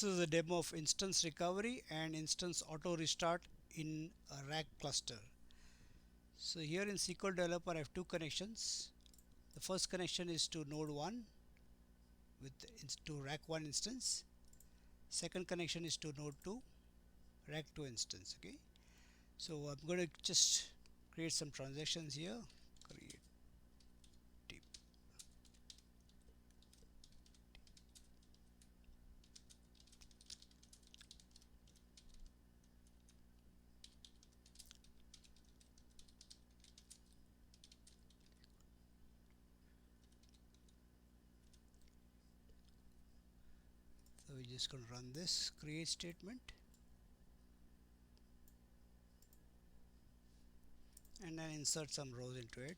is a demo of instance recovery and instance auto restart in a RAC cluster. So here in SQL Developer I have two connections. The first connection is to node 1 to RAC 1 instance. Second connection is to node 2 RAC 2 instance. Okay, so I'm going to just create some transactions here. Create tip. So we're just going to run this create statement and then insert some rows into it.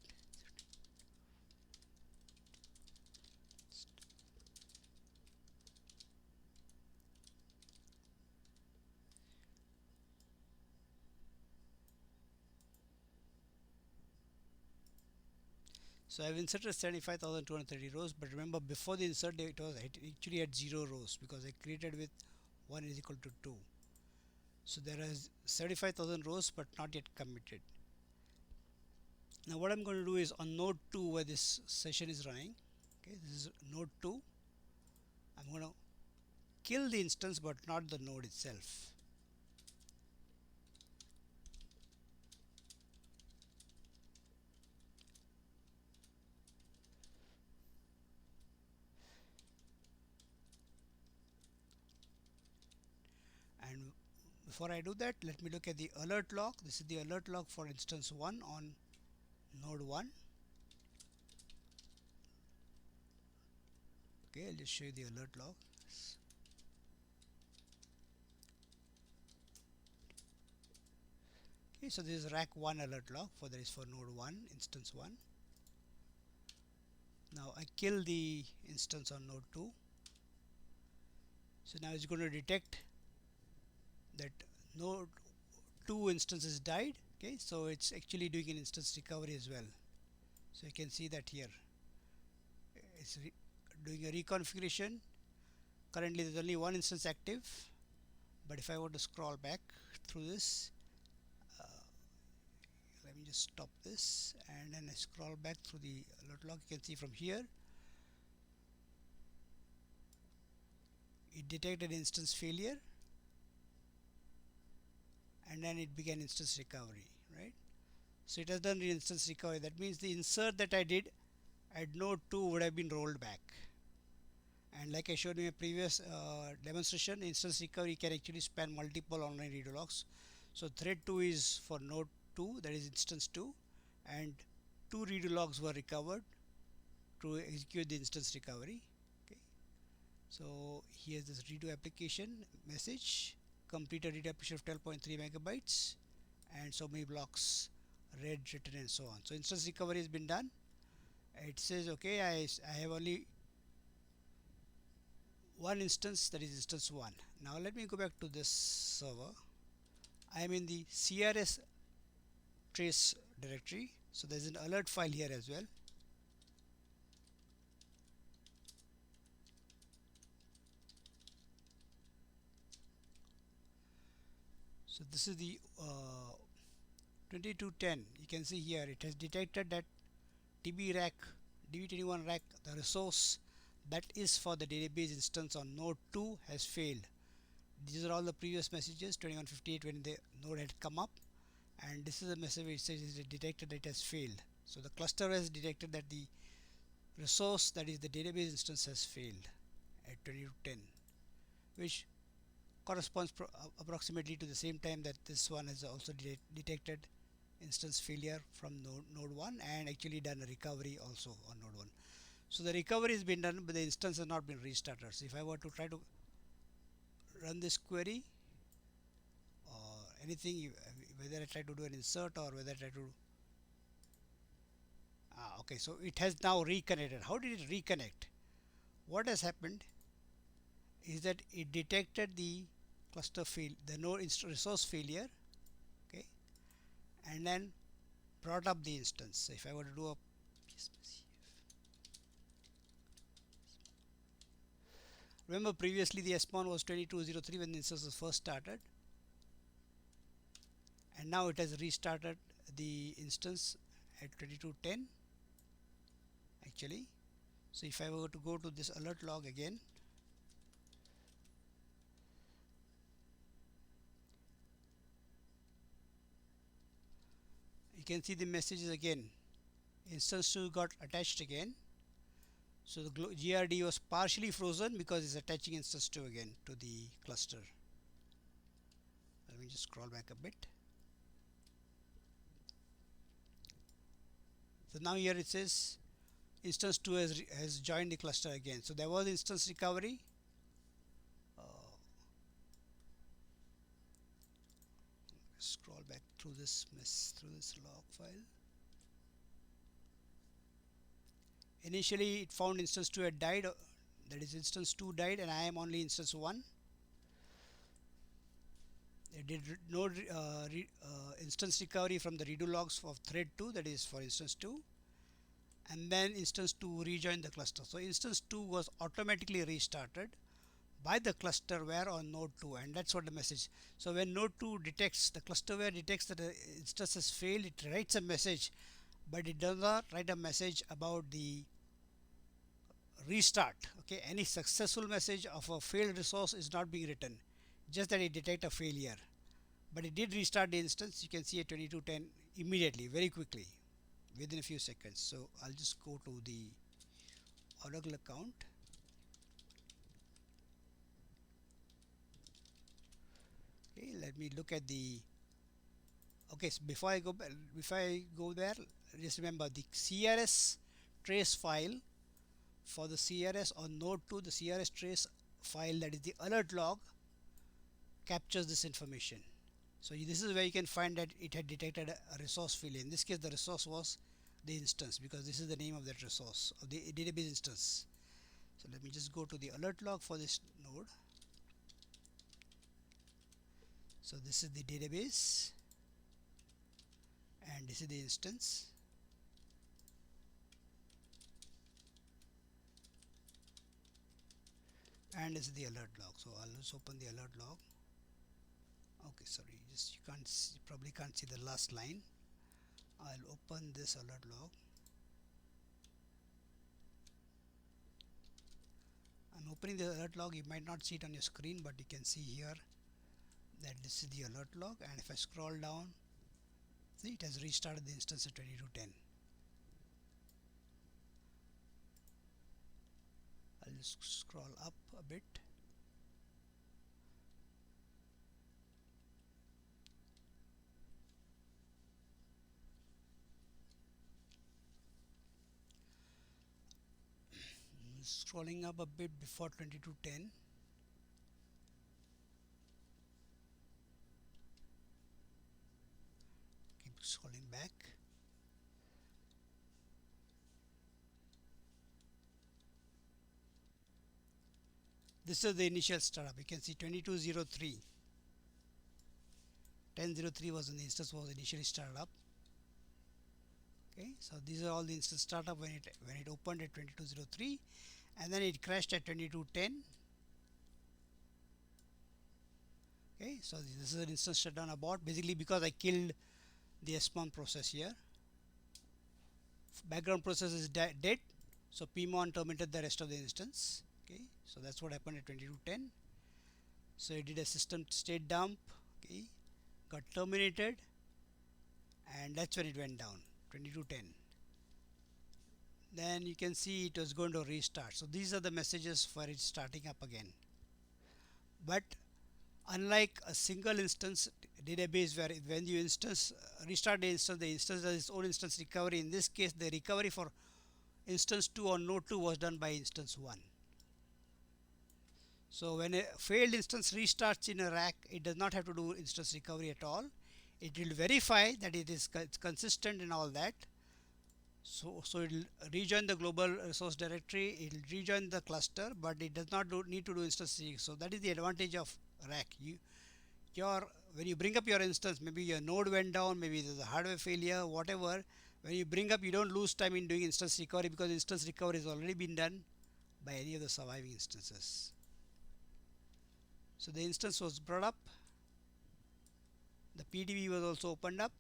So I've inserted 75,230 rows, but remember before the insert it actually had 0 rows because I created with 1 is equal to 2. So there is 75,000 rows but not yet committed. Now what I'm going to do is on node 2 where this session is running, okay, this is node 2, I'm going to kill the instance but not the node itself. And before I do that, let me look at the alert log. This is the alert log for instance 1 on node 1. Okay, I'll just show you the alert log. Okay, so this is RAC 1 alert log for node 1 instance 1. Now I kill the instance on node 2. So now it's going to detect that node 2 instances died. Okay, so it's actually doing an instance recovery as well. So you can see that here it's doing a reconfiguration. Currently there's only one instance active, but if I want to scroll back through this, let me just stop this and then I scroll back through the alert log. You can see from here it detected instance failure and then it began instance recovery, right? So it has done the instance recovery. That means the insert that I did at node 2 would have been rolled back. And like I showed in a previous demonstration, instance recovery can actually span multiple online redo logs. So thread 2 is for node 2, that is instance 2, and 2 redo logs were recovered to execute the instance recovery. Okay, so here's this redo application message: completed redo application of 12.3 megabytes and so many blocks read, written, and so on. So instance recovery has been done. It says okay, I have only one instance, that is instance 1. Now let me go back to this server. I am in the CRS trace directory, so there's an alert file here as well. So this is the 2210. You can see here it has detected that DB DB21 rack, the resource that is for the database instance on node 2 has failed. These are all the previous messages 2158 when the node had come up, and this is a message which says it detected that it has failed. So the cluster has detected that the resource, that is the database instance, has failed at 2210, which corresponds approximately to the same time that this one has also detected instance failure from node 1 and actually done a recovery also on node 1. So the recovery has been done but the instance has not been restarted. So if I were to try to run this query or anything, whether I try to do an insert or whether I try to okay, so it has now reconnected. How did it reconnect? What has happened is that it detected the the node resource failure, okay, and then brought up the instance. So if I were to do a Remember previously the spawn was 2203 when the instance was first started, and now it has restarted the instance at 2210 actually. So if I were to go to this alert log again, you can see the messages again. Instance 2 got attached again. So the GRD was partially frozen because it's attaching instance 2 again to the cluster. Let me just scroll back a bit. So now here it says instance 2 has joined the cluster again. So there was instance recovery. Scroll back through this log file. Initially it found instance 2 had died, that is instance 2 died and I am only instance 1. It did no instance recovery from the redo logs of thread 2, that is for instance 2, and then instance 2 rejoined the cluster. So instance 2 was automatically restarted by the ClusterWare on node 2, and that's what the message. So when node 2 detects, the ClusterWare detects that the instance has failed, it writes a message, but it does not write a message about the restart. Okay, any successful message of a failed resource is not being written, just that it detect a failure, but it did restart the instance. You can see at 2210 immediately, very quickly, within a few seconds. So I'll just go to the Oracle account. Okay, let me look at the, okay, so before I go there, just remember the CRS trace file. For the CRS on node 2, the CRS trace file, that is the alert log, captures this information. So this is where you can find that it had detected a resource failure. In this case the resource was the instance, because this is the name of that resource, of the database instance. So let me just go to the alert log for this node. So this is the database and this is the instance. And this is the alert log. So I'll just open the alert log. Okay, sorry, just you can't see, you probably can't see the last line. I'll open this alert log. I'm opening the alert log. You might not see it on your screen, but you can see here that this is the alert log, and if I scroll down, see, it has restarted the instance at 2210. I'll just scroll up a bit. Scrolling up a bit before 2210. Keep scrolling back. This is the initial startup. You can see 2203. 1003 was when the instance was initially started up. Okay, so these are all the instance startup when it opened at 2203, and then it crashed at 2210. Okay, so this is an instance shutdown abort, basically because I killed the spawn process here. Background process is dead, so pmon terminated the rest of the instance. Okay, so that's what happened at 2210. So it did a system state dump. Okay, got terminated, and that's when it went down, 2210. Then you can see it was going to restart. So these are the messages for it starting up again. But unlike a single instance database where when you restart the instance does its own instance recovery, in this case the recovery for instance 2 or node 2 was done by instance 1. So when a failed instance restarts in a RAC, it does not have to do instance recovery at all. It will verify that it's consistent and all that. So it will rejoin the global resource directory, it will rejoin the cluster, but it does not need to do instance. So that is the advantage of RAC. When you bring up your instance, maybe your node went down, maybe there's a hardware failure, whatever. When you bring up, you don't lose time in doing instance recovery, because instance recovery has already been done by any of the surviving instances. So the instance was brought up, the PDB was also opened up,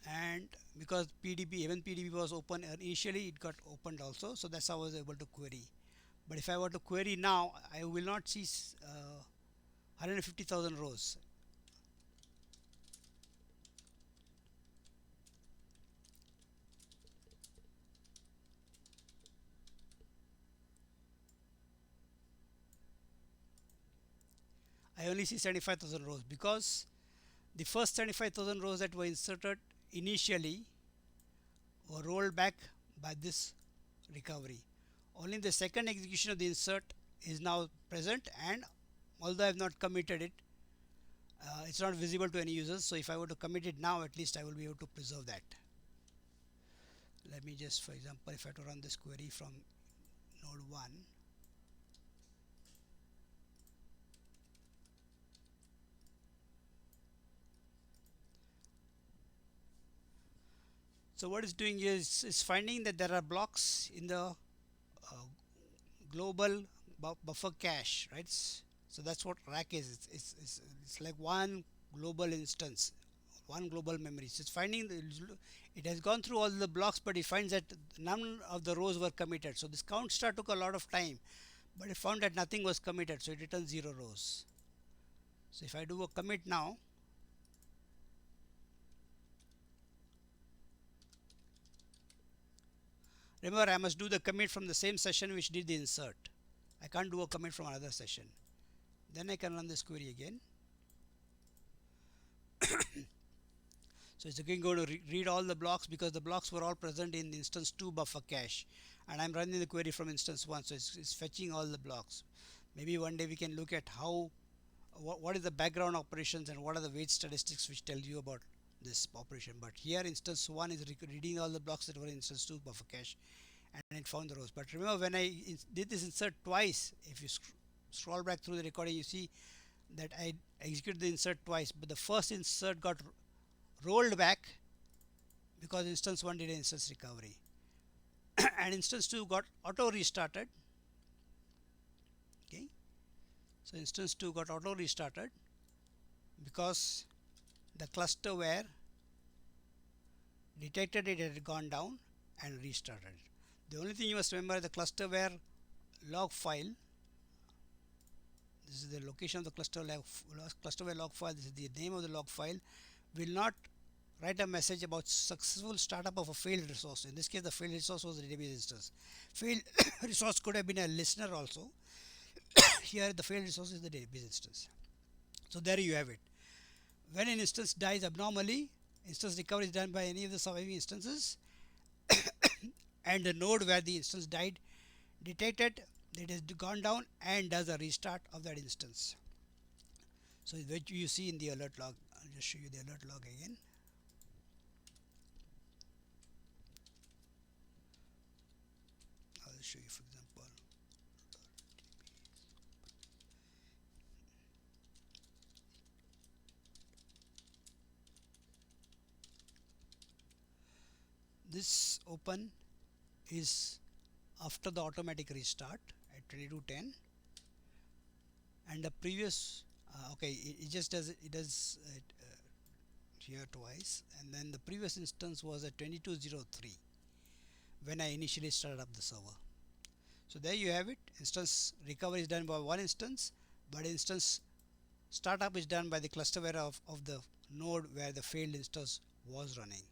and because PDB was open initially, it got opened also, so that's how I was able to query. But if I were to query now, I will not see 150,000 rows. I only see 75,000 rows because the first 75,000 rows that were inserted initially were rolled back by this recovery. Only the second execution of the insert is now present, and although I have not committed it, it's not visible to any users. So if I were to commit it now, at least I will be able to preserve that. Let me just, for example, if I were to run this query from node 1, so what it's doing is finding that there are blocks in the global buffer cache, right? So that's what RAC is. It's like one global instance, one global memory. So it's finding it has gone through all the blocks, but it finds that none of the rows were committed. So this count star took a lot of time, but it found that nothing was committed, so it returns 0 rows. So if I do a commit now, remember I must do the commit from the same session which did the insert. I can't do a commit from another session. Then I can run this query again. So it's again going to read all the blocks because the blocks were all present in instance 2 buffer cache, and I'm running the query from instance 1, so it's fetching all the blocks. Maybe one day we can look at how what is the background operations and what are the weight statistics which tell you about this operation. But here instance 1 is reading all the blocks that were in instance 2 buffer cache, and it found the rows. But remember, when I did this insert twice, if you scroll back through the recording, you see that I executed the insert twice, but the first insert got rolled back because instance 1 did an instance recovery and instance 2 got auto restarted. Okay, so instance 2 got auto restarted because the ClusterWare detected it had gone down and restarted. The only thing you must remember, the ClusterWare log file, this is the location of the ClusterWare log file, this is the name of the log file, will not write a message about successful startup of a failed resource. In this case, the failed resource was the database instance. Failed resource could have been a listener also. Here the failed resource is the database instance. So there you have it. When an instance dies abnormally, instance recovery is done by any of the surviving instances and the node where the instance died detected that it has gone down and does a restart of that instance. So what you see in the alert log, I'll just show you the alert log again. I'll show you, for example, this open is after the automatic restart at 22:10, and the previous okay, it just does it does it here twice, and then the previous instance was at 22:03 when I initially started up the server. So there you have it. Instance recovery is done by one instance, but instance startup is done by the ClusterWare of the node where the failed instance was running.